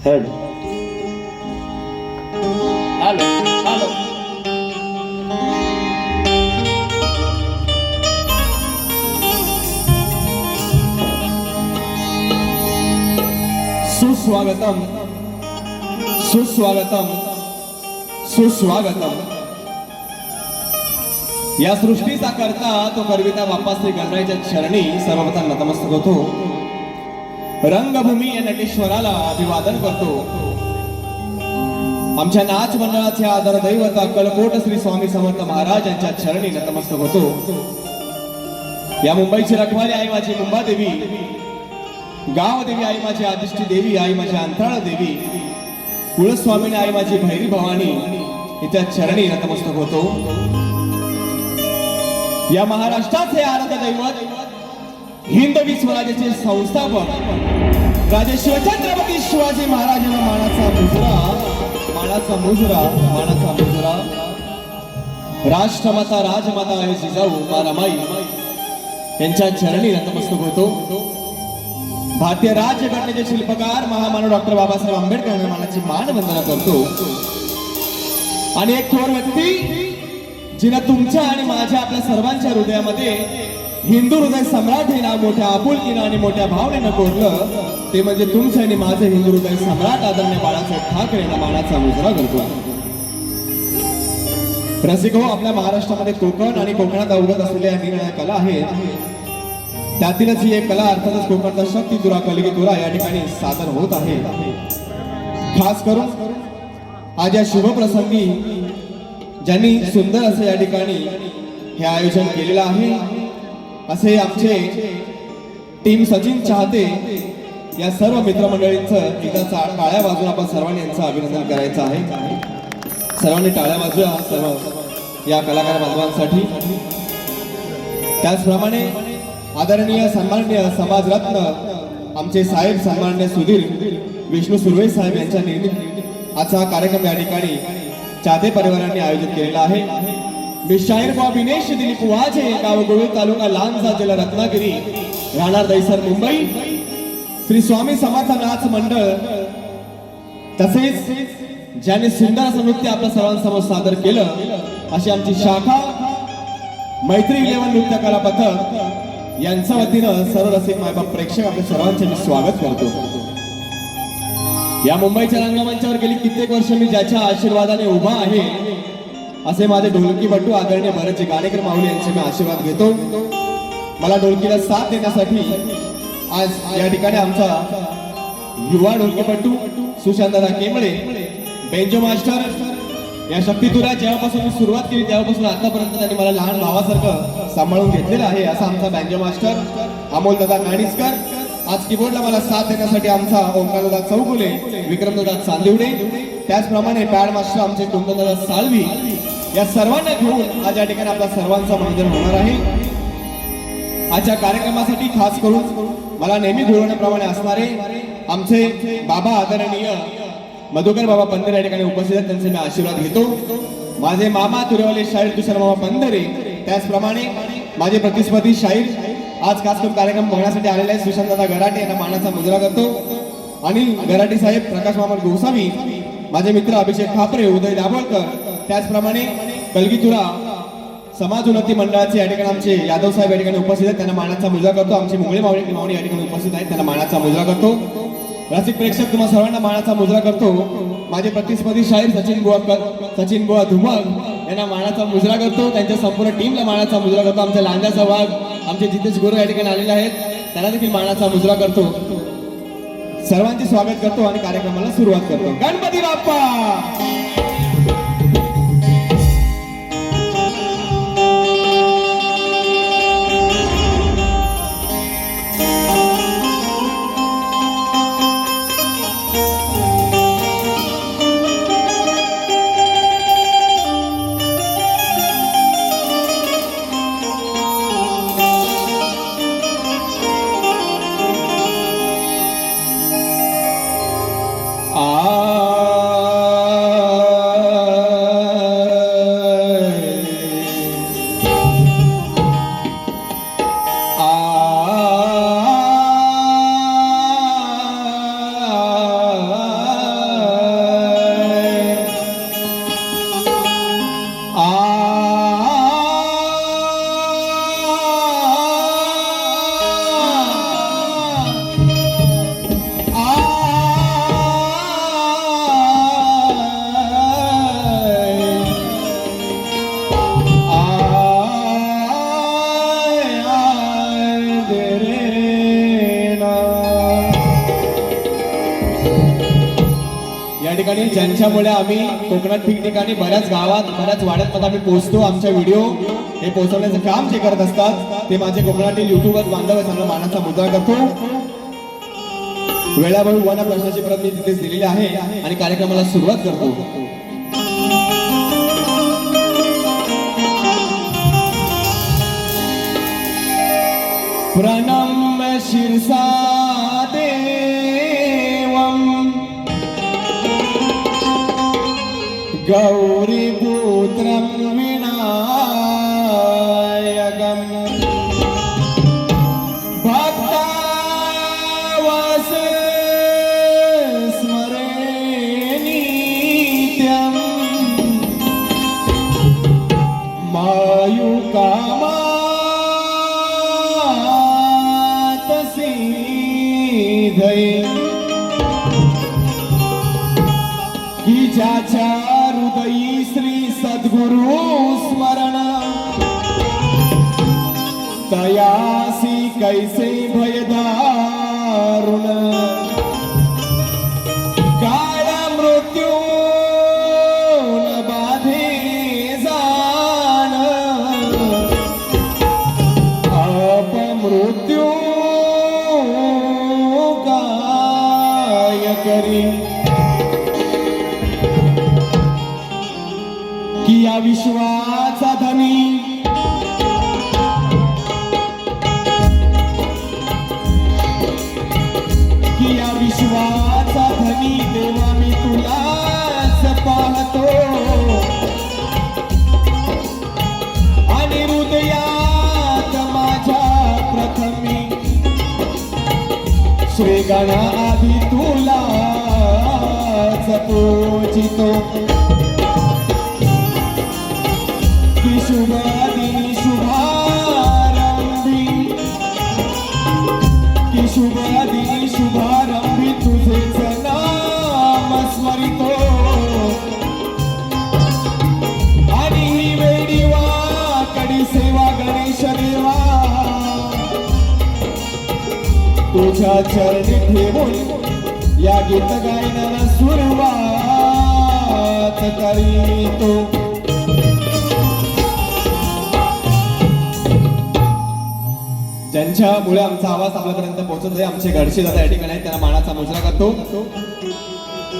Head hello hello सुस्वागतम सुस्वागतम सुस्वागतम। या सृष्टीचा करता तो करविता बाप्पा श्री गणरायाच्या चरणी सर्वप्रथम नतमस्तक होतो। रंगभूमी या नटेश्वराला अभिवादन करतो। आमच्या नाच मंडळाचे आदर दैवत अक्कलकोट श्री स्वामी समर्थ महाराज यांच्या चरणी नतमस्तक होतो। या मुंबईची रखवाली आई माझी मुंबादेवी, गाव देवी आई माझी आदिष्टी देवी, आई माझी अंतराळ देवी, कुलस्वामिनी आई माझी भैरी भवानी हिच्या चरणी नतमस्तक होतो। या महाराष्ट्राचे आराध्य दैवत हिंदवी स्वराज्याचे संस्थापक राजे शिवछत्रपती शिवाजी महाराजांना मानाचा मुजरा मानाचा मुजरा मानाचा मुजरा राष्ट्रमाता राजमाता आई जिजाऊ मारामाई यांच्या चरणी नतमस्तक होतो। भारतीय राज्यघटनेचे शिल्पकार महामानव डॉक्टर बाबासाहेब आंबेडकर यांना मानाची मानवंदना करतो। आणि एक थोर व्यक्ती जिने तुमच्या आणि माझ्या आपल्या सर्वांच्या हृदयामध्ये हिंदू हृदय सम्राट हे नाव मोठ्या आपुलकीनं आणि मोठ्या भावनेनं कोरलं, ते म्हणजे तुमचं आणि माझं हिंदू हृदय सम्राट आदरणीय बाळासाहेब ठाकरे यांना मानाचा मुजरा करतो। रसिक हो, आपल्या महाराष्ट्रामध्ये कोकण आणि कोकणात अवगत असलेल्या निरनिराळ्या कला आहेत। त्यातीलच ही एक कला अर्थातच कोकणचा शक्ती तुरा कलगी तुरा या ठिकाणी सादर होत आहे। खास करून आज या शुभ प्रसंगी ज्यांनी सुंदर असे या ठिकाणी हे आयोजन केलेलं आहे असे आमचे टीम सचिन चाहते या सर्व मित्रमंडळींचं एकदा टाळ्या वाजून आपण सर्वांनी यांचं अभिनंदन करायचं आहे। सर्वांनी टाळ्या वाजूया सर्व या कलाकार बांधवांसाठी। त्याचप्रमाणे आदरणीय सन्माननीय समाजरत्न आमचे साहेब सन्माननीय सुधीर विष्णू सुर्वे साहेब यांच्या निर्मित आजचा कार्यक्रम या ठिकाणी चाहते परिवारांनी आयोजित केलेला आहे। मी शाहीर बाब दिनेश दिलीप वाजे, गाव गोविल तालुका लांजा जिल्हा रत्नागिरी, राहणार दैसर मुंबई, श्री स्वामी समर्थ नाच मंडळ तसेच ज्यांनी सुंदर असं नृत्य आपल्या सर्वांसमोर सादर केलं अशी आमची शाखा मैत्री 11 नृत्य कला पथक यांच्या वतीनं सर्व रसिक मायबाप प्रेक्षक आपल्या सर्वांचे मी स्वागत करतो। या मुंबईच्या रंगमंचावर गेली कित्येक वर्ष मी ज्याच्या आशीर्वादाने उभा आहे असे माझे ढोलकीपटू आदरणीय भरतजी गाणेकर माऊली यांचे मी आशीर्वाद घेतो। मला ढोलकीला साथ देण्यासाठी आज या ठिकाणी आमचा युवा ढोलकीपटू सुशांतदा केमळे, बेंजो मास्टर या शक्तीतुरा जेव्हापासून मी सुरुवात केली तेव्हापासून आतापर्यंत त्यांनी मला लहान भावासारखं सांभाळून घेतलेलं आहे असा आमचा बेंजो मास्टर अमोल दादा नाणीसकर। आज कीबोर्डला मला साथ देण्यासाठी आमचा ओंकार दादा चौगुले, विक्रम दादा चांदिवडे, त्याचप्रमाणे पॅड मास्टर आमचे कुंदन दादा साळवी या सर्वांना घेऊन आज या ठिकाणी आपल्या सर्वांचा मनोरंजन होणार आहे। आजच्या कार्यक्रमासाठी खास करून मला नेहमी घोळवण्याप्रमाणे असणारे आमचे बाबा आदरणीय मधुकर बाबा पंधरे या ठिकाणी उपस्थित आहेत, त्यांचे मी आशीर्वाद घेतो। माझे मामा तुरेवाले शाहीर तुषार मामा पंधरे, त्याचप्रमाणे माझे प्रतिस्पर्धी शाहीर आज खास करून कार्यक्रम बघण्यासाठी आलेले आहेत सुशांतदा गराटे यांना मानाचा मुजरा करतो। आणि गराटे साहेब, प्रकाश मामा गोसावी, माझे मित्र अभिषेक खापरे, उदय दाभोळकर, त्याचप्रमाणे कलगीतुरा समाज उन्नती मंडळाचे या ठिकाणी आमचे यादव साहेब या ठिकाणी उपस्थित आहेत, त्यांना मानाचा मुजरा करतो. आमचे मुंगळे मावणी या ठिकाणी उपस्थित आहेत, त्यांना मानाचा मुजरा करतो. रसिक प्रेक्षक तुम्हा सर्वांना मानाचा मुजरा करतो. माझे प्रतिस्पर्धी शाहीर सचिन बुवा धुमल यांना मानाचा मुजरा करतो. त्यांच्या संपूर्ण टीमला मानाचा मुजरा करतो. आमचे लांजा वाघ आमचे जितेश गुरु या ठिकाणी आलेले आहेत, त्यांना देखील मानाचा मुजरा करतो. सर्वांचे स्वागत करतो आणि कार्यक्रमाला सुरुवात करतो. गणपती बाप्पा. या ठिकाणी ज्यांच्यामुळे आम्ही कोकणात ठिकठिकाणी बऱ्याच गावात बऱ्याच वाड्यात आम्ही पोहोचतो, आमच्या व्हिडिओ हे पोहोचवण्याचं काम जे करत असतात ते माझे कोकणातील युट्यूबर बांधव त्यांना मानाचा मुद्रा करतो. वेळाभावी वन प्रश्नाची प्रत मी तिथेच दिलेली आहे आणि कार्यक्रमाला सुरुवात करतो. प्रणम्य शिरसा देवम् गौरीपुत्रं विनायकम् भक्तावस स्मरे नित्यम् मायुकामात् सिद्धये की ज्याच्या हृदयी श्री सद्गुरु स्मरण तयासी कैसे भयदारुण काळ मृत्यू न बाधे जाण अपमृत्यू काय करी की या विश्वाचा धनी की या विश्वाचा धनी देवा मी तुलाच पाहतो आणि हृदयात माझ्या प्रथमी श्री गणा आधी तुलाच पूजितो. शुभादिनी शुभारंभी की शुभादिनी शुभारंभी तुझेच नाम स्मरितो आणि ही वेडीवा कडी सेवा गणेश देवा तुझ्या चरणी ठेवून या गीत गायनाला सुरुवात करीतो. ज्यांच्यामुळे आमचा आवाज आपल्यापर्यंत पोहोचत आहे आमचे घडशे दादा या ठिकाणी त्यांना मानाचा मुजरा करतो.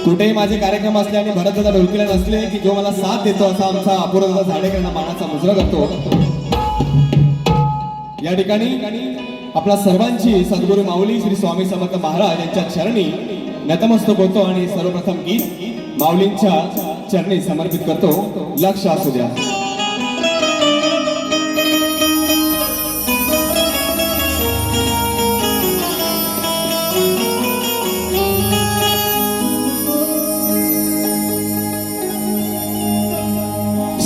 कुठेही माझे कार्यक्रम असले आणि भरत दादा ढोलकीला नसले की जो मला साथ देतो असा आमचा अपूर्व दादा झाडेकरांना मानाचा मुजरा करतो. या ठिकाणी आपला सर्वांची सद्गुरू माऊली श्री स्वामी समर्थ महाराज यांच्या चरणी नतमस्तक होतो आणि सर्वप्रथम गीत माऊलींच्या चरणी समर्पित करतो. लक्ष असू द्या.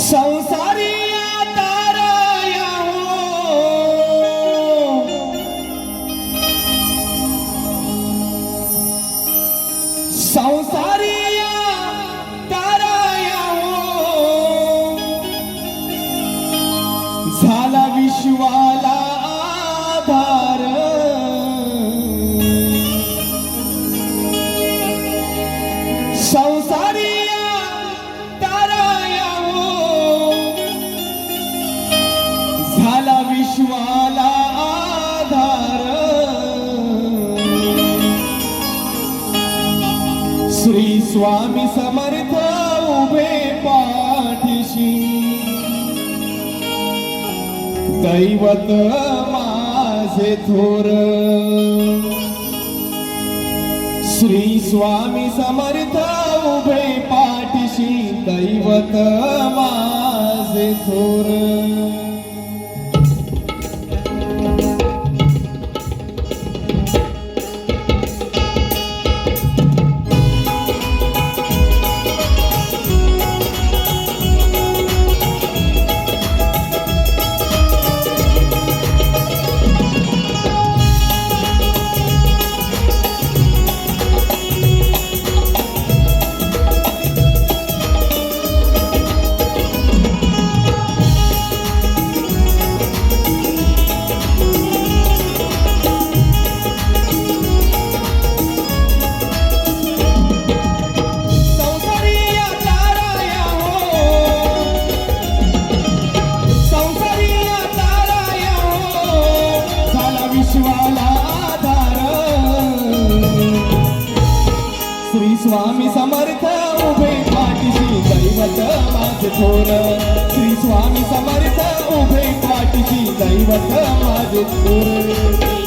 संसारी तारा स्वामी समर्थ उभे पाठीशी दैवत माझे थोर श्री स्वामी समर्थ उभे पाठीशी दैवत माझे थोर श्री स्वामी समर्थ उभे पाठीशी दैवत माझे थोर श्री स्वामी समर्थ उभे पाठीशी दैवत माझे थोर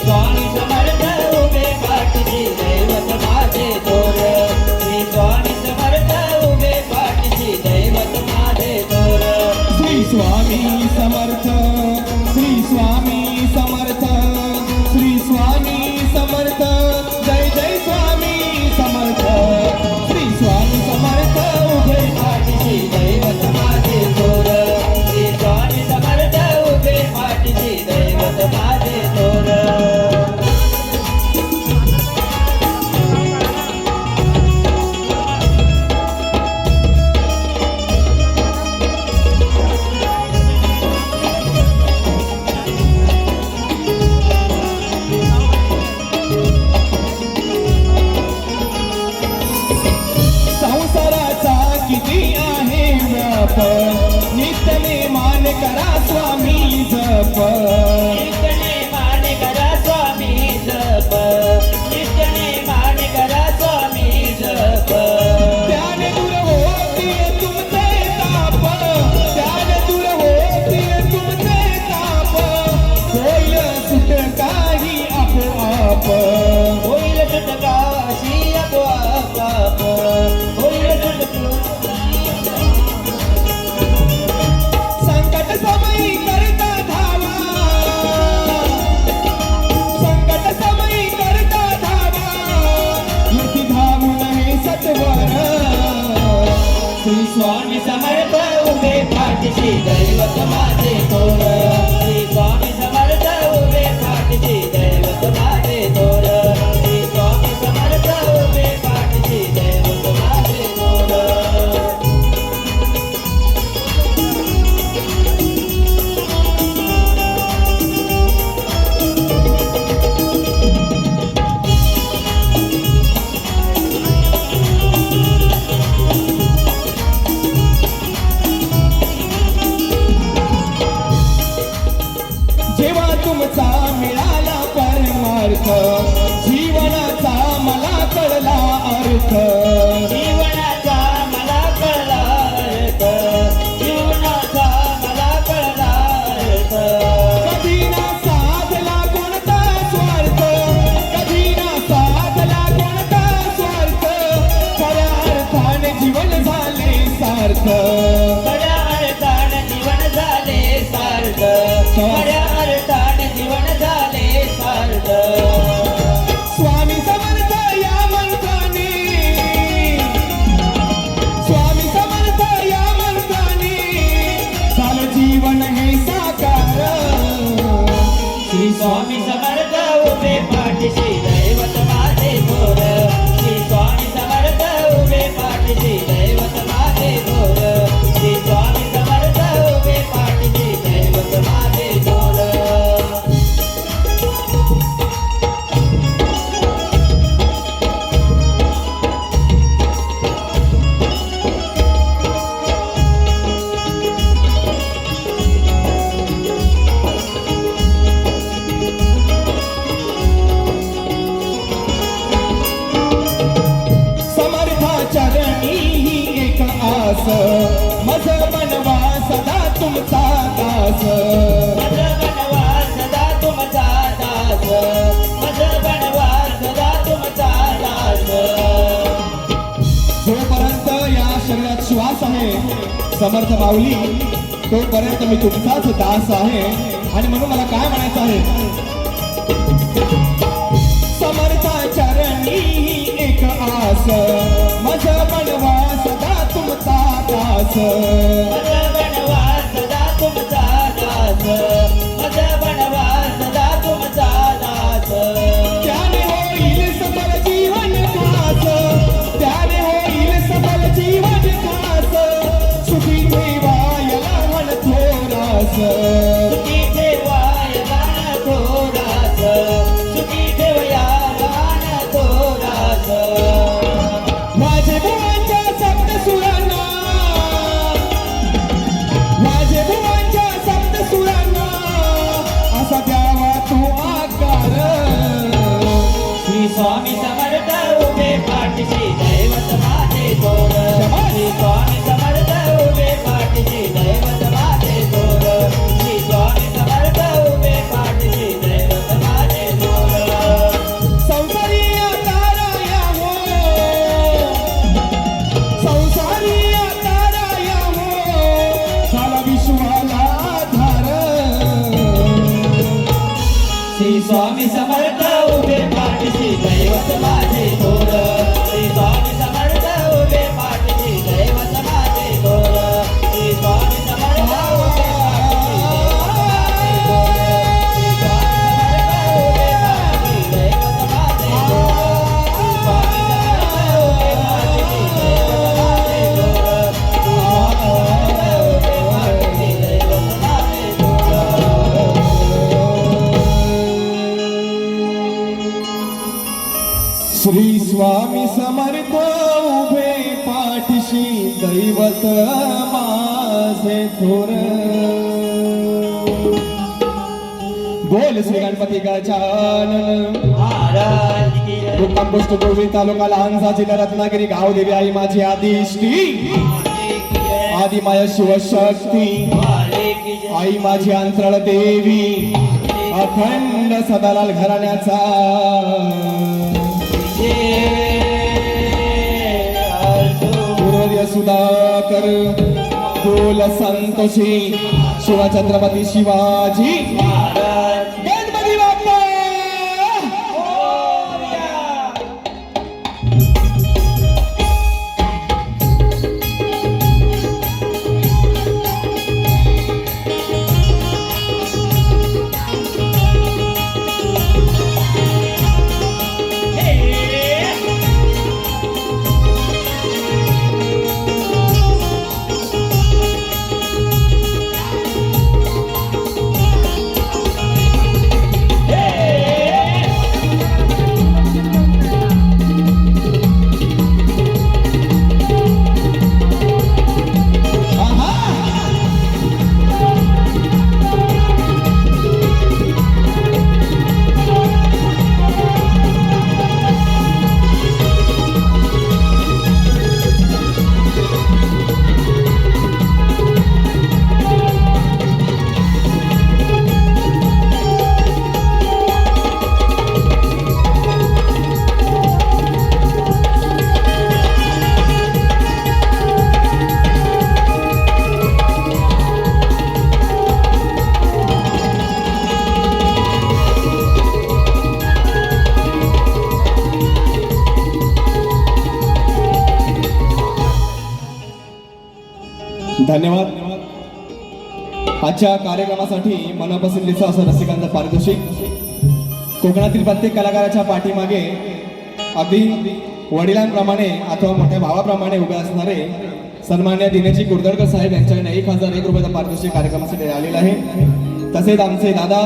स्वामी समर्थ उभे पाठीशी दैवत माझे थोर श्री स्वामी समर्थ उभे पाठीशी दैवत माझे थोर श्री स्वामी समर्थ श्री स्वामी समर्थ श्री स्वामी समर्थ जय जय स्वामी समर्थ श्री स्वामी समर्थ उभे पाठीशी दैवत माझे थोर श्री स्वामी समर्थ उभे पाठीशी दैवत माझे थोर संसाराचा किती आहे व्याप नित्यने मान करा स्वामी जप नित्यने मान करा स्वामी जप नित्यने मान करा स्वामी जप त्याने दूर होतील तुमचे ताप त्याने दूर होतील तुमचे ताप होईल सुटकाही आपोआप होईल सुटका अशी आपोआप होईल सुटका संकट समयी करता धावा संकट समयी करता धावा येथे धावून हे सत्वर श्री स्वामी समर्थ उभे पाठीशी दैवत माझे थोर श्री स्वामी समर्थ उभे पाठीशी दैवत माझे थोर श्री स्वामी समर्थ उभे पाठीशी दैवत माझे थोर जेव्हा तुमचा मिळाला परमार्थ जीवनाचा मला कळला अर्थ जीवनाचा मला कळला अर्थ जीवनाचा मला कळला अर्थ कधी ना साधला कोणता स्वार्थ कधी ना साधला कोणता स्वार्थ खऱ्या अर्थाने जीवन झाले सार्थ खऱ्या अर्थाने जीवन झाले सार्थ खऱ्या अर्थाने जीवन झाले सार्थ स्वामी समर्थ या मंत्राने स्वामी समर्थ या मंत्राने झालं जीवन हे साकार श्री स्वामी समर्थ उभे पाठीशी दैवत माझे थोर श्री स्वामी समर्थ उभे पाठीशी दैवत माझे थोर श्री स्वामी समर्थ उभे पाठीशी दैवत माझे थोर दास मज बनवा सदा तुमचा दास मज बनवा सदा तुमचा दास जोपर्यंत या शरीरात श्वास आहे समर्थ माऊली तोपर्यंत मी तुमचाच दास आहे आणि म्हणून मला काय म्हणायचं आहे समर्था चरणी एक आस मज बनवा सदा तुमचा दास मज बनवा सदा तुमचा दास मज बनवा सदा तुमचा दास त्याने होईल सबल जीवन खास त्याने होईल सबल जीवन खास सुखी ठेवायला मन थोरास सुखी ठेवाय गाण थोरास सुखी ठेवया गाण थोरास माझे भुवनच्या सप्त सुरांना माझे भुवनच्या सप्त सुरांना असा द्यावा तू आकार श्री स्वामी समर्थ उभे पाठीशी दैवत माझे थोर श्री स्वामी समर्थ उभे पाठीशी दैवत माझे थोर श्री स्वामी समर्थ उभे पाठीशी दैवत माझे थोर संसारी ताराया हो संसारी ताराया हो साला विश्वाला आधार श्री स्वामी समर्थ उभे पाठीशी दैवत माझे थोर श्री स्वामी समर्थ उभे पाठीशी दैवत माझे थोर श्री स्वामी समर्थ उभे पाठीशी दैवत माझे थोर श्री स्वामी समर्थ उभे पाठीशी दैवत माझे थोर श्री स्वामी समर्थ उभे पाठीशी दैवत माझे थोर बोल श्री गणपती गजानन महाराज की जय मुक्काम पोस्ट गोवी तालुका लहानसा जिल्हा रत्नागिरी गाव देवी आई माझी आदिष्टी आदि माया शिवशक्ती की जय आई माझी अंतराळ देवी अखंड सदालाल घराण्याचा सूर्य सुधाकर बोल संतोषी शिवछत्रपती शिवाजी महाराज गणपती बाप्पा धन्यवाद. आजच्या कार्यक्रमासाठी मनपसंतीचं असं रसिकांचं पारितोषिक. कोकणातील प्रत्येक कलाकाराच्या पाठीमागे अगदी वडिलांप्रमाणे अथवा मोठ्या भावाप्रमाणे उभे असणारे सन्मान्य दिनेशजी कुर्दडकर साहेब यांच्याकडे 1001 रुपयाचं पारितोषिक कार्यक्रमासाठी आलेलं आहे. तसेच आमचे दादा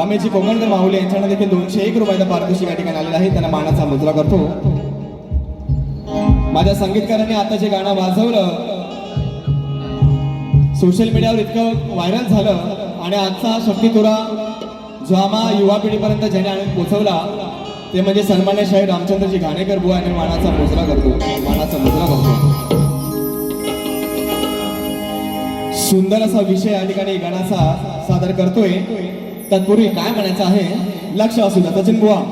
रमेशजी कोकणकर माहुले यांच्याकडे देखील 201 रुपयाचं पारितोषिक या ठिकाणी आलेलं आहे. त्यांना मानाचा मुजरा करतो. माझ्या संगीतकारांनी आता जे गाणं वाजवलं सोशल मीडियावर इतकं व्हायरल झालं आणि आजचा शक्तितुरा जो आम्हा युवा पिढीपर्यंत ज्याने आणून पोहोचवला ते म्हणजे सन्मान्य शाहीर रामचंद्रजी घाणेकर बुवा यांनी मानाचा मुजरा करतो. सुंदर असा विषय या ठिकाणी गाण्याचा सादर करतोय. तत्पूर्वी काय म्हणायचं आहे लक्ष असू द्या. सचिन बुवा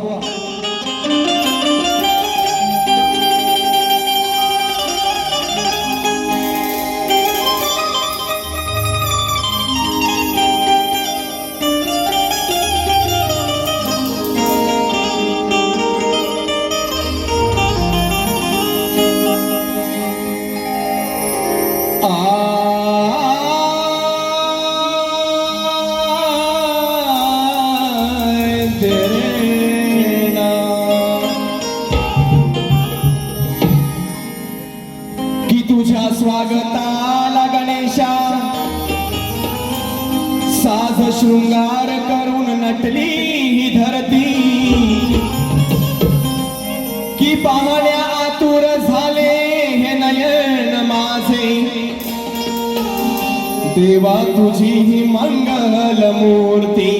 की तुझ्या स्वागताला गणेशा साज शृंगार करून नटली ही धरती. की पाहण्या आतुर झाले हे नयन माझे देवा तुझी ही मंगल मूर्ती.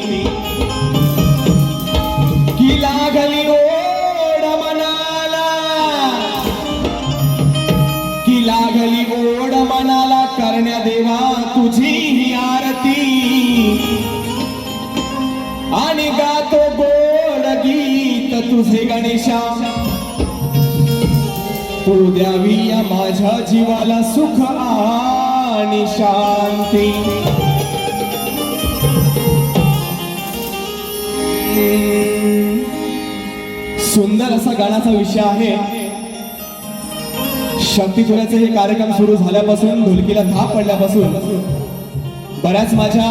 की लागली ओढ मनाला की लागली ओढ मनाला करण्या देवा तुझी ही आरती. आणि गातो गोड गीत तुझे गणेशा तू द्यावी या माझ्या जीवाला सुख आणि शांती. सुंदर असा गाण्याचा विषय आहे. शक्तिपुराचे हे कार्यक्रम सुरू झाल्यापासून ढोलकीला थाप पडल्यापासून बऱ्याच माझ्या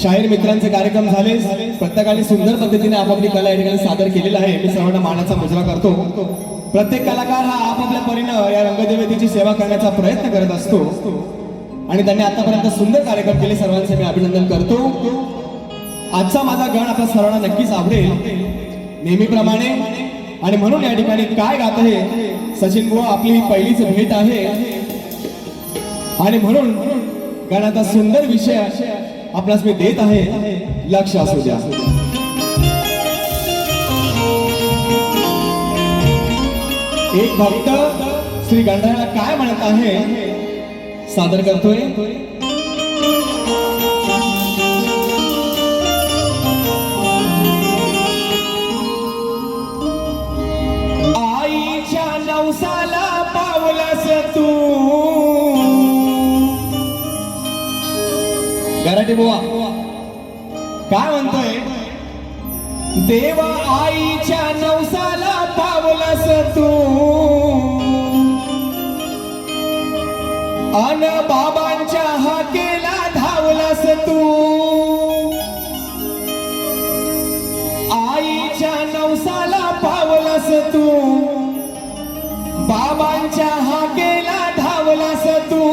शाहीर मित्रांचे कार्यक्रम झाले. प्रत्येकाने सुंदर पद्धतीने आपापली कला या ठिकाणी सादर केलेला आहे. मी सर्वांना मानाचा मुजरा करतो. प्रत्येक कलाकार हा आपापल्या परीनं या रंगदेवतेची सेवा करण्याचा प्रयत्न करत असतो आणि त्यांनी आतापर्यंत सुंदर कार्यक्रम केले. सर्वांचे मी अभिनंदन करतो. आजचा माझा गण आता सर्वांना नक्कीच आवडेल नेहमीप्रमाणे. आणि म्हणून या ठिकाणी काय गात आहे सचिन बुवा आपली पहिलीच भेट आहे आणि म्हणून गाण्याचा सुंदर विषय आपल्यास मी देत आहे. लक्ष असू द्या. एक भक्त श्री गणरायाला काय म्हणत आहे सादर करतोय. आईच्या नवसाला पावलास तू गराटे बुवा काय म्हणतोय. देवा आईच्या नवसाला पावलास तू अन बाबांच्या हाकेला धावलास तू. आईच्या नवसाला पावलास तू बाबांच्या हाकेला धावलास तू.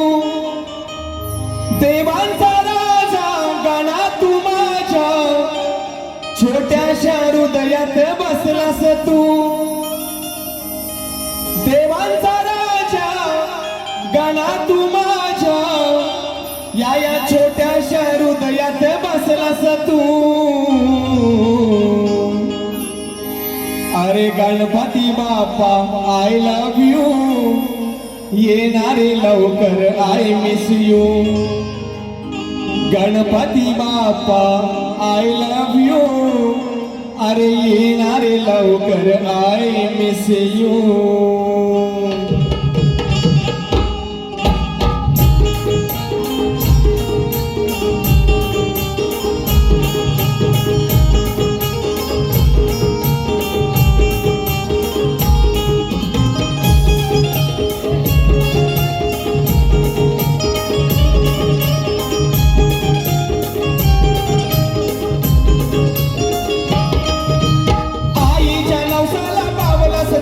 देवांचा राजा गणा तू माझ्या छोट्याशा हृदयात बसलास तू. देवांचा राजा गणा तू माझ्या या छोट्याशा हृदयात बसलास तू. अरे Ganpati Bappa I love you येणारे लवकर I miss you. Ganpati Bappa I love you अरे येणारे लवकर आय मिस यू.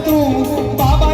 तू बाबा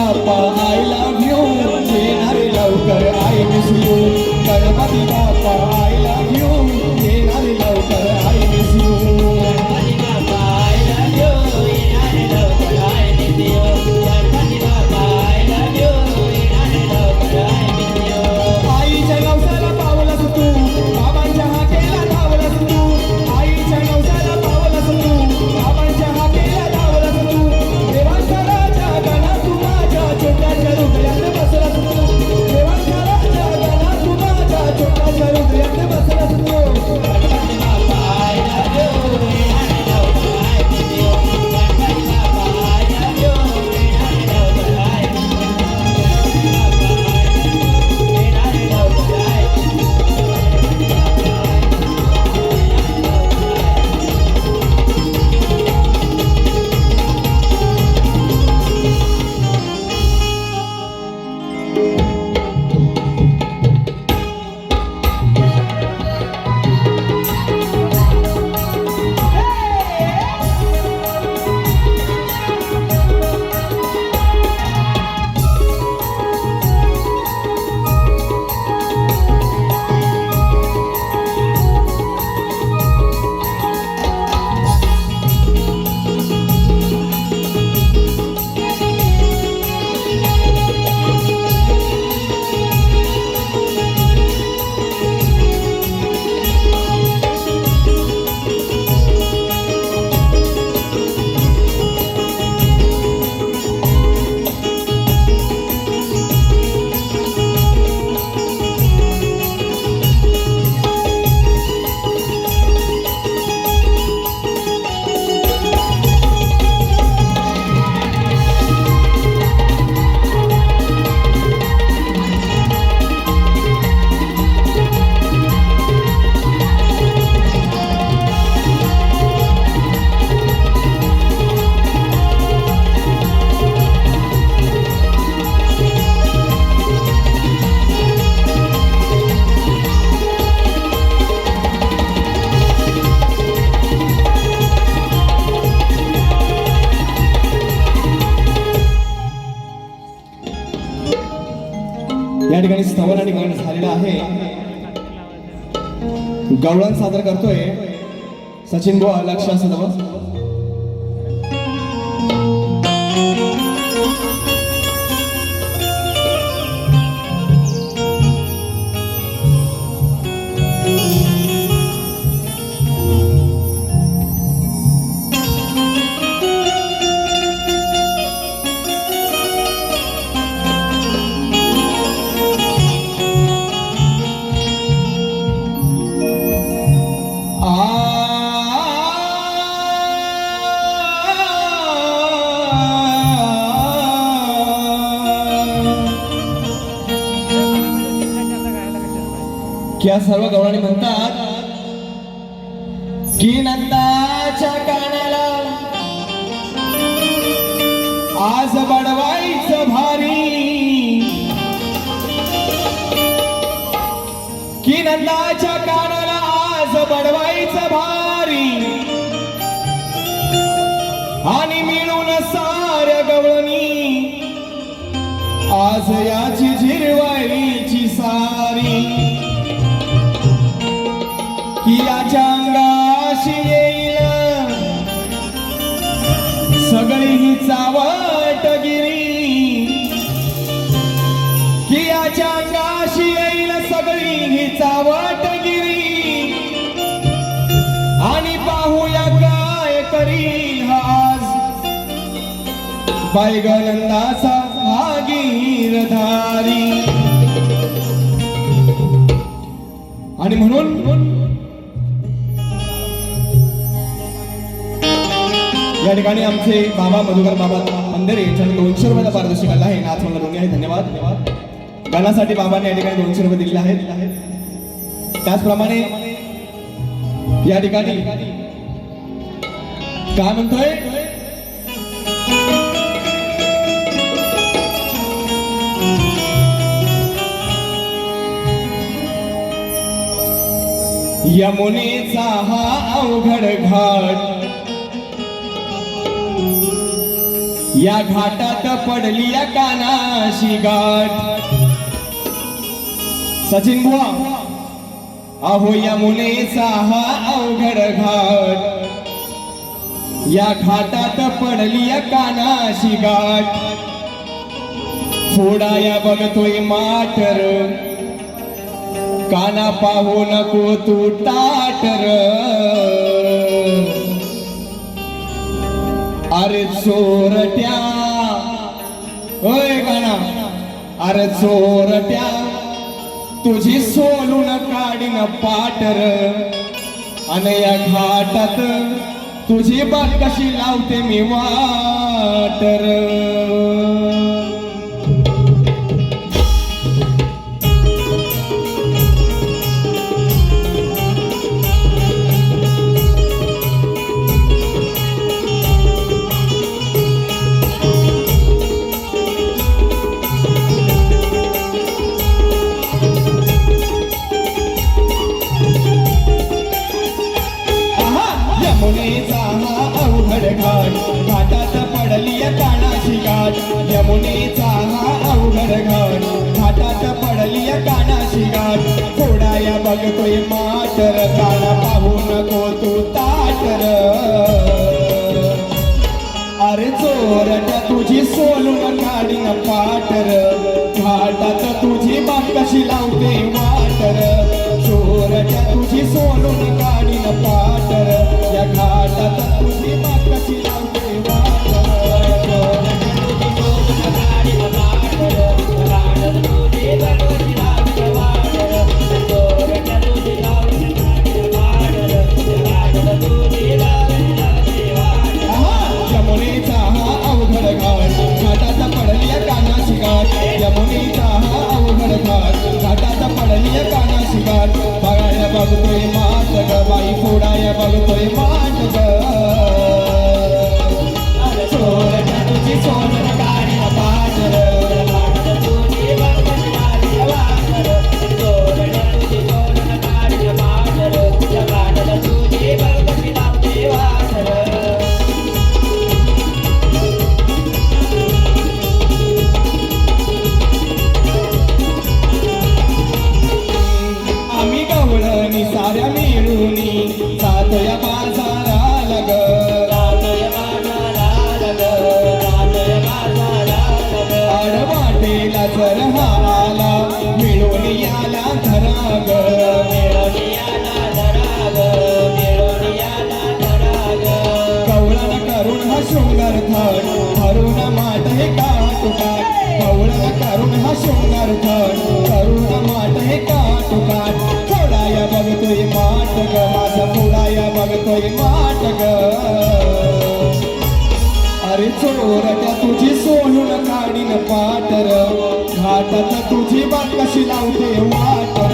बाप्पा आय लव्ह यू येणारे लवकर I miss you Ganpati Bappa I love you येणारे लवकर I miss you Ganpati Bappa I love you येणारे लवकर I miss you Ganpati Bappa I love you येणारे लवकर I miss you आईच्या नवसाला पावलंस तू बाबांच्या हाकेला धावलंस तू आईच्या नवसाला पावलंस तू बाबांच्या हाकेला धावलंस तू देवांच्या राजा गणा तू माझ्या छोट्याच्या हृदयात बसलास तू देवांच्या राजा गणा तू माझ्या छोट्याच्या हृदयात बसलास तू Ganpati Bappa I love you येणारे लवकर I miss you Ganpati Bappa I love you येणारे लवकर I miss you Ganpati Bappa येणारे लवकर I miss you या ठिकाणी स्तवन आणि गायन झालेलं आहे. गवळण सादर करतोय सचिन बुवा लक्ष सदव. क्या सर्व गवळणी म्हणतात की नंदाच्या कानाला आज बडवायचं भारी, की नंदाच्या कानाला आज बडवायचं भारी, आणि मिळून साऱ्या गवळणी आज याची झिरवायची सारी, की याच्या अंगाशी येईल सगळी ही चावटगिरी, की याच्या अंगाशी येईल सगळी ही चावटगिरी, आणि पाहूया काय करील आज बायगनंदाचा भागीरधारी. आणि म्हणून या ठिकाणी आमचे बाबा मधुकर बाबा पंधरे यांच्याकडे 200 रुपयाचा पारितोषिक आला आहे. नाच मला दोन्ही आहे. धन्यवाद. गाण्यासाठी बाबांनी या ठिकाणी 200 रुपये दिलेले आहेत. त्याचप्रमाणे या ठिकाणी काय म्हणतोय, यमुनेचा हा अवघड घाट, या घाटात पडली या कानाशी गाठ. सचिन बुवा, अहो या मुनेचा हा अवघड घाट. या घाटात पडली या कानाशी गाठ. फोडाया बघतोय माटर, काना पाहू नको तू टाटर. अरे चोरट्या, ओय गाणा, अरे चोरट्या तुझी सोलून काढीन पाटर. आणि या घाटात तुझी बात कशी लावते मी वाटर. यमुनेचा हा अवघड घाट, घाटात पडली या कानाशी गाठ. यमुनेचा हा अवघड घाट, घाटात पडली या कानाशी गाठ. फोडाया बघतोय माटर, काना पाहू नको तू ताटर. अरे चोरट्या तुझी सोलून काढीन पाटर. घाटात तुझी बात कशी लावते वाटर. चोरट्या तुझी सोलून काढीन पाटर. या घाटात तुझी बात कशी लावते वाटर. यमुनेचा हा अवघड घाट, घाटात पडली या कानाशी गाठ. यमुनेचा हा अवघड घाट, घाटात पडली या कानाशी गाठ. बघाया बघतोय माट ग बाई, फोडाया बघतोय माट ग. चोरट्या तुझी सोनं काढीन पाटर. आम्ही गवळणी साऱ्या मिळूनी जातोया बाजाराला ग. आडवाटेला जर हा आला, मिळून याला धरा ग. कवळण करून हा शृंगार थाट, धरून माट हे काटुकाट. कवळण करून हा शृंगार थाट, धरून माट हे काटुकाट. फोडाया बघतोय माट ग माझा, फोडाया बघतोय माट ग. अरे चोरट्या तुझी सोलून काढीन पाटर. घाटात तुझी बात कशी लावते वाटर.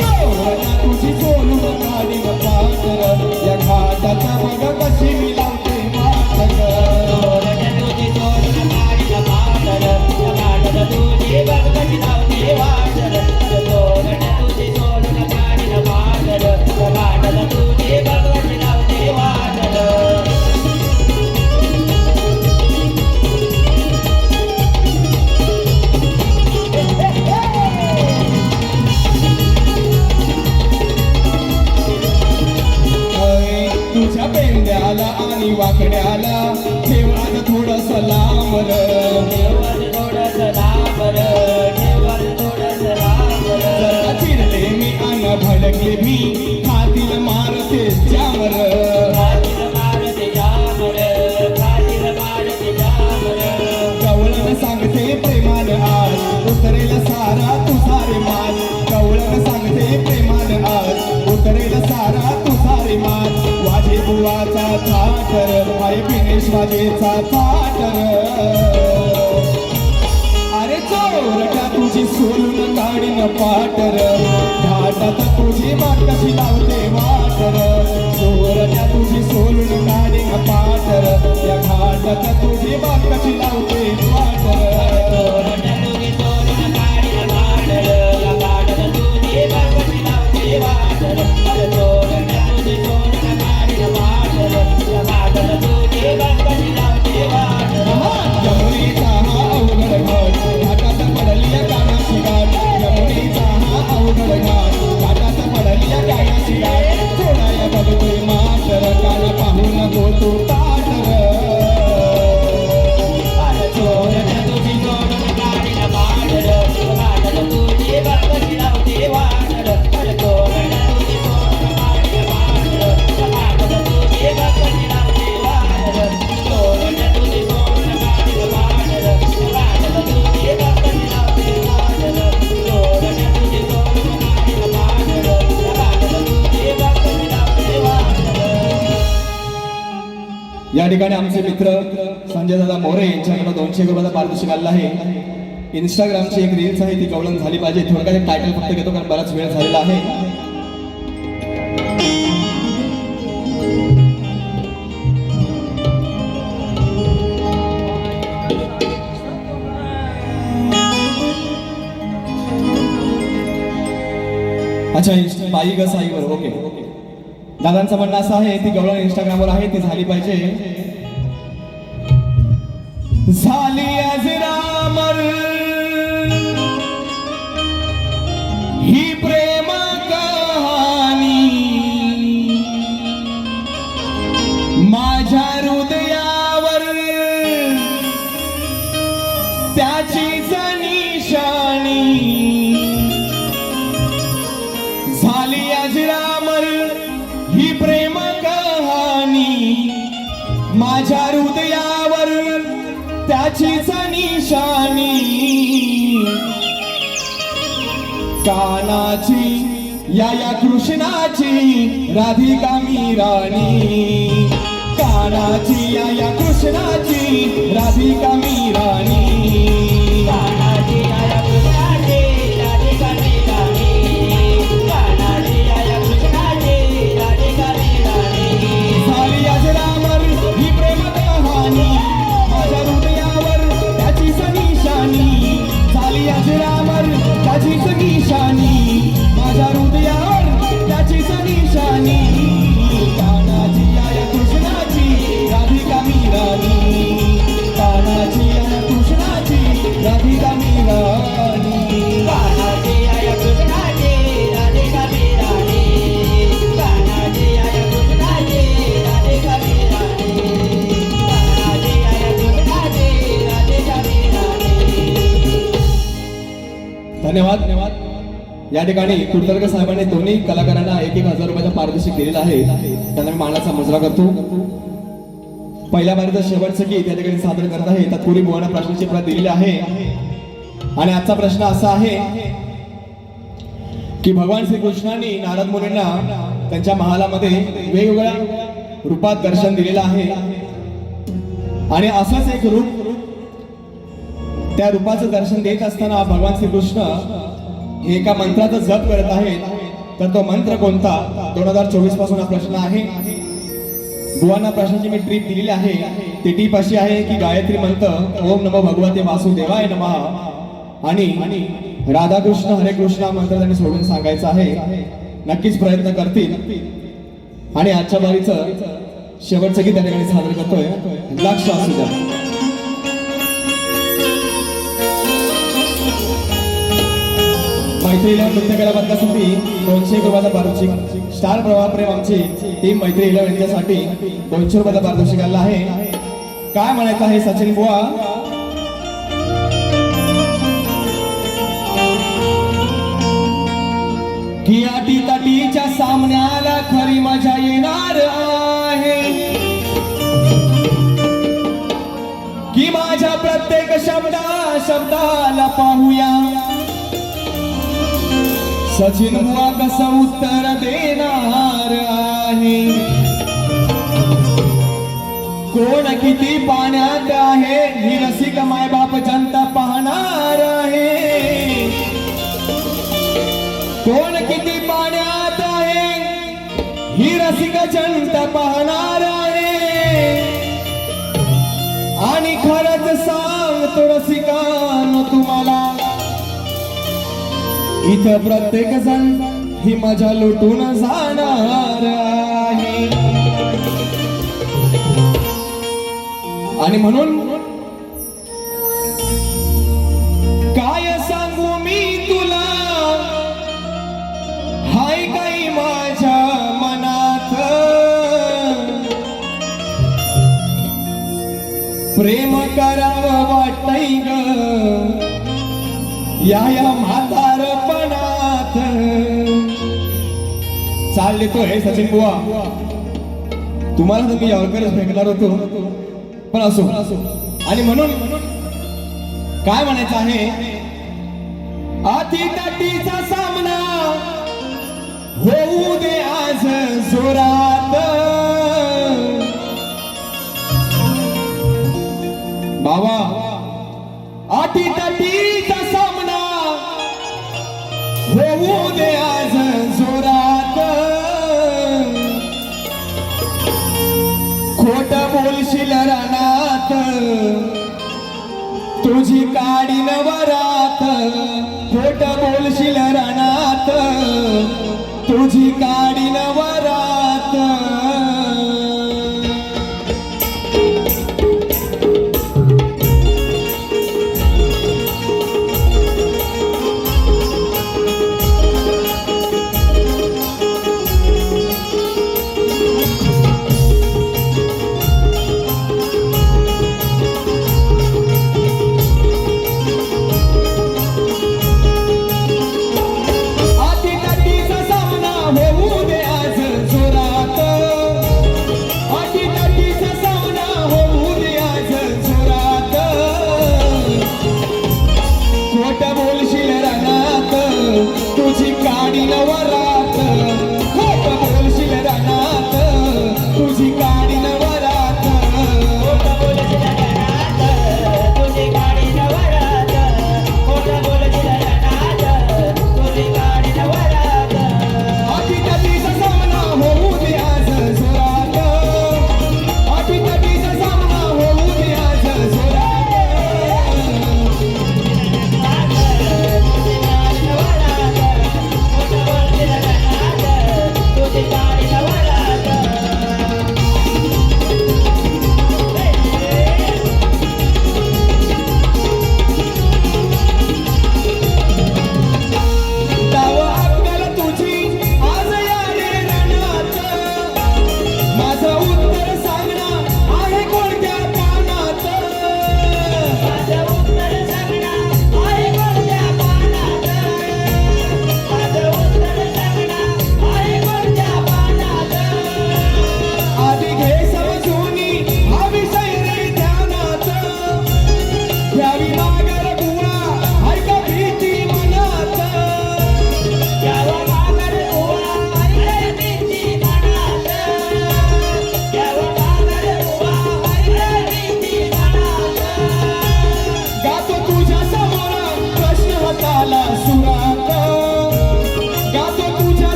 चोरट्या तुझी सोलून काढीन पाटर. या घाटात बघ कशी मी लावते वाटर. तुझ्या पेंड्याला आणि वाकड्याला ठेव आज थोडस लांब र. जरा चिडले मी अन भडकले मी, खातील मारते जामर. गवळण सांगते प्रेमान आज, उतरेल सारा तुझा रे माज. गवळण सांगते प्रेमान आज, उतरेल सारा तुझा रे माज. वाजे बुवाचा थाटर, आई पिनेश वाजेचा थाटर. अरे चोरट्या तुझी सोलून काढीन पाटर. घाटात तुझी बात कशी लावते वाटर. चोरट्या तुझी सोलून काढीन पाटर. या घाटात तुझी बात कशी लावते वाटर. या ठिकाणी आमचे मित्र संजय दादा मोरे यांच्याकडे 200 रुपयाचा पारितोषिक आलेला आहे. इंस्टाग्रामची एक रील्स आहे ती गवळण झाली पाहिजे. थोडक्यात टायटल फक्त घेतो कारण बराच वेळ झालेला आहे. अच्छा बाई ग साईवर ओके. दादांचं म्हणणं असं आहे ती गवळण इंस्टाग्रामवर आहे ती झाली पाहिजे. झाली आज रामर ही प्रेम कहाणी माझ्या हृदयावर त्याचीच निशाणी. झाली आज रामर ही प्रेम कहाणी माझ्या हृदयावर त्याचीच निशाणी. कानाची या कृष्णाची राधिका मी राणी. कानाची या कृष्णाची राधिका मी राणी. कानाची आया कृष्णाची राधिका मी राणी. कानाची आया कृष्णाची राधिका मी राणी. झाली आज रामर ही प्रेम कहाणी माझ्या हृदयावर त्याचीच निशाणी. झाली आज रामर त्याचीच निशाणी माझ्या हृदयावर त्याचीच निशाणी. कानाची आया कृष्णाची राधिका मी राणी. कानाची आया कृष्णाची राधिका मी राणी. कानाची आया कृष्णाची राधिका मी राणी. कानाची आया कृष्णाची राधिका मी राणी. कानाची आया कृष्णाची राधिका मी राणी. धन्यवाद धन्यवाद. या ठिकाणी कुलतर्क साहेबांनी दोन्ही कलाकारांना 1,000 रुपयाचा पारितोषिक दिलेला आहे. त्यांना मी मानाचा मुजरा करतो. पहिल्या बारीचं शेवटचं गीत या ठिकाणी सादर करत आहे. तत्पूर्वी बुवांना प्रश्नाची प्रत दिलेली आहे आणि आजचा प्रश्न असा आहे की भगवान श्रीकृष्णांनी नारद मुनींना त्यांच्या महालामध्ये वेगवेगळ्या रूपात दर्शन दिलेलं आहे आणि असंच एक रूप त्या रूपाचं दर्शन देत असताना भगवान श्रीकृष्ण हे एका मंत्राचा जप करत आहेत. तर तो मंत्र कोणता 2024 पासून हा प्रश्न आहे. बुवांना प्रश्नाची मी ट्रीप दिलेली आहे. ती टीप अशी आहे की गायत्री मंत्र ओम नमो भगवते वासुदेवाय नमः आणि राधाकृष्ण हरे कृष्ण हा मंत्र त्यांनी सोडून सांगायचा आहे. नक्कीच प्रयत्न करतील आणि आजच्या बारीचं शेवटचं गीत त्या ठिकाणी सादर करतोय. लक्ष असू द्या. मैत्री इलेव्हन नृत्य कला बदलासाठी 200 रुपयाचा पारितोषिक. स्टार प्रवाह प्रेम आमची टीम मैत्री इलेव्हन यांच्यासाठी 200 रुपयाचा पारितोषिक आला आहे. काय म्हणायचं आहे सचिन बुवा? की अटी तटीच्या सामन्याला खरी मजा येणार आहे. की माझ्या प्रत्येक शब्दाला पाहूया सचिन बुवा कसं उत्तर देणार आहे. कोण किती पाण्यात आहे ही रसिक मायबाप जनता पाहणार आहे. कोण किती पाण्यात आहे ही रसिक जनता पाहणार आहे. आणि खरंच सांगतो रसिकांनो तुम्हाला इथं प्रत्येक जण ही मजा लुटून जाणार आहे. आणि म्हणून काय सांगू मी तुला हाय काही माझ्या मनात प्रेम करावं वाटतंय ग या म्हातारपणात. चालले तो हे सचिन बुवा तुम्हाला तर मी यावरकरच फेकणार होतो पण असो. आणि म्हणून काय म्हणायचं आहे अति तटीचा सामना होऊ दे आज जोरात. बाबा आठी ताटीचा सामना होऊ दे आज जोरात, खोट बोलशील रानात तुझी काडी नवरात, खोट बोलशील रानात तुझी काडी नवरात. तुझी काडी नवरात, खोट बोलशील रानात तुझी काडी नवरात, खोट बोलशील रानात तुझी काडी नवरात,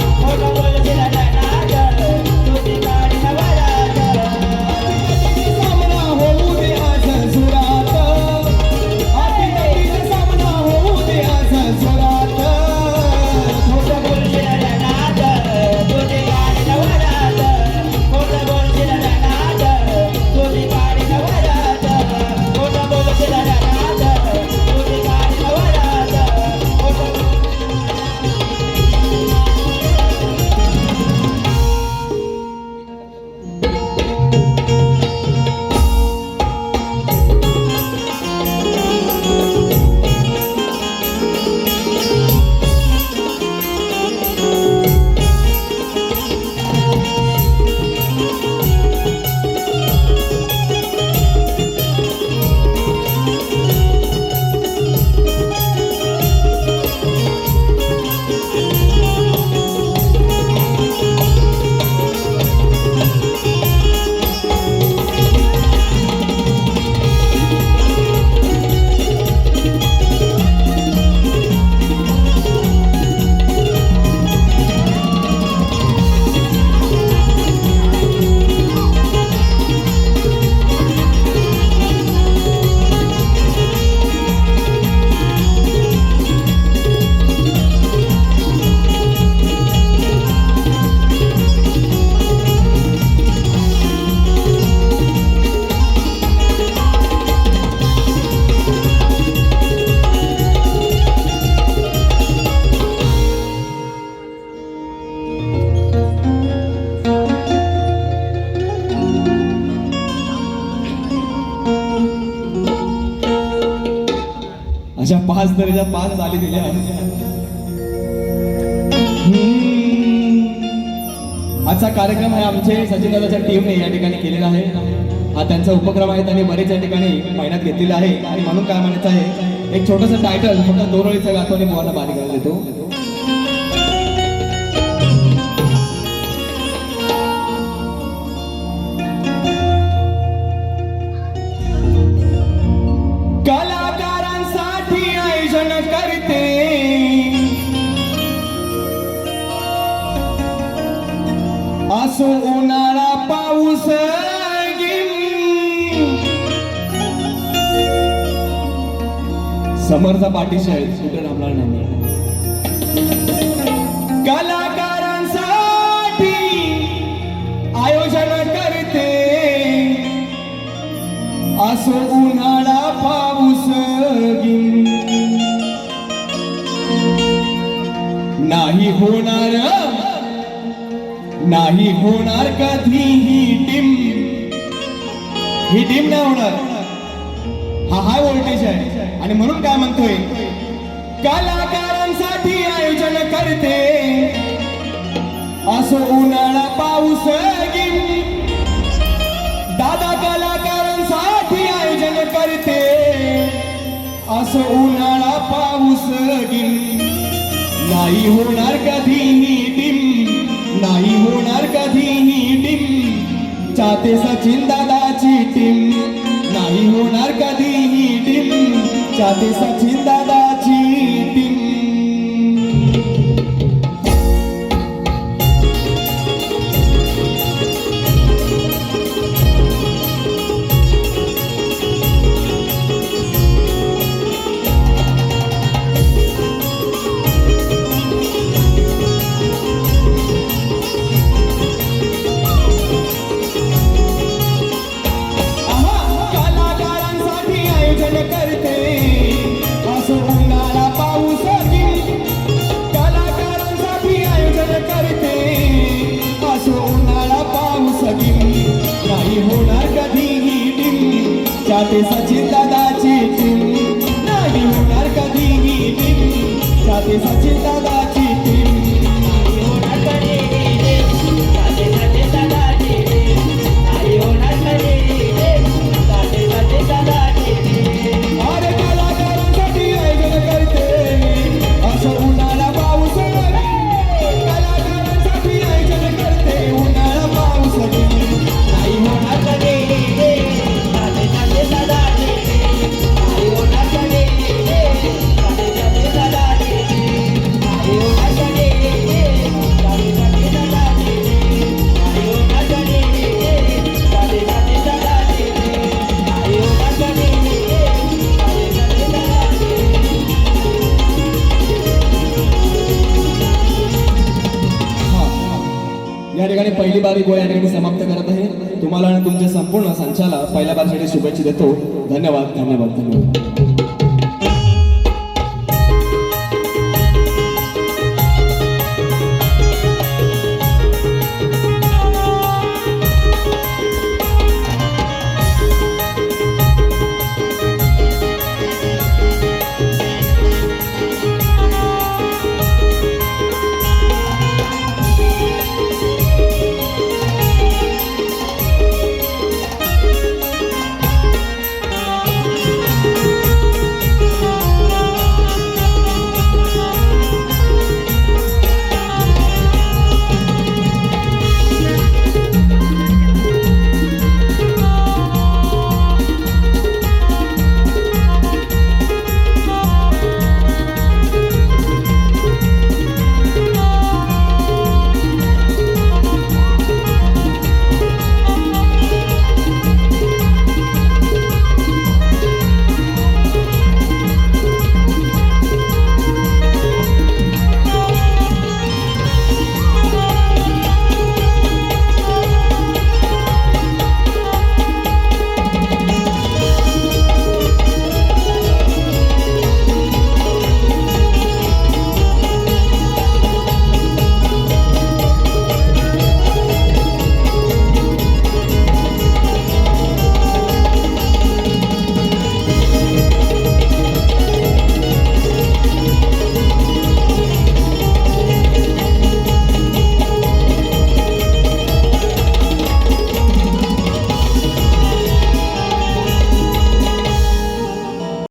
खोट बोलशील रानात तुझी काडी नवरात. आठी ताटीचा सामना होऊ दे आज जोरात, आठी ताटीचा सामना होऊ दे आज जोरात. अशा 5 दर्जा 5 चाली दिल्या. आजचा कार्यक्रम आहे आमचे सचिन दादाच्या टीमने या ठिकाणी केलेला आहे. हा त्यांचा उपक्रम आहे. त्यांनी बरेच या ठिकाणी मेहनत घेतलेली आहे आणि म्हणून काय म्हणायचं आहे, एक छोटंसं टायटल फक्त 2 ओळीचं गातो आणि मुलांना बारीक करायला देतो. कलाकारांसाठी आयोजन करते असो उन्हाळा पाऊस समर्थ पाठीशी आहे, कुठे थांबणार नाही. कलाकारांसाठी आयोजन करते असो उन्हाळा पाऊस नाही होणार कधी ही डिम नाही होणार. हा हाय व्होल्टेज आहे आणि म्हणून काय म्हणतोय, कलाकारांसाठी आयोजन करते असो उन्हाळा पाऊस दादा कलाकारांसाठी आयोजन करते असो उन्हाळा पाऊस नाही होणार कधीही नाही होणार कधीही टीम चाहते सचिन दादाची टीम नाही होणार कधीही टीम चाहते सचिन दादाची टीम. चाहते सचिन दादाची टीम नाही होणार कधीही टीम चाहते सचिन दादाची टीम नाही होणार कधीही टीम चाहते सचिन दादाची टीम नाही होणार कधीही टीम चाहते सचिन दादाची टीम. अरे कलाकारांसाठी आयोजन करते असं उन्हाळा पाऊस कलाकारांसाठी आयोजन करते उन्हाळा पाऊस नाही होणार कधीही टीम चाहते सचिन दादाची टीम नाही होणार कधीही टीम चाहते सचिन दादाची टीम नाही होणार कधीही टीम चाहते सचिन दादाची टीम नाही होणार कधीही टीम चाहते सचिन दादाची टीम नाही होणार कधीही टीम चाहते सचिन दादाची या ठिकाणी पहिली बारी गोळ्या या ठिकाणी समाप्त करत आहे. तुम्हाला आणि तुमच्या संपूर्ण संचाला पहिल्या बारीसाठी शुभेच्छा देतो. धन्यवाद धन्यवाद धन्यवाद.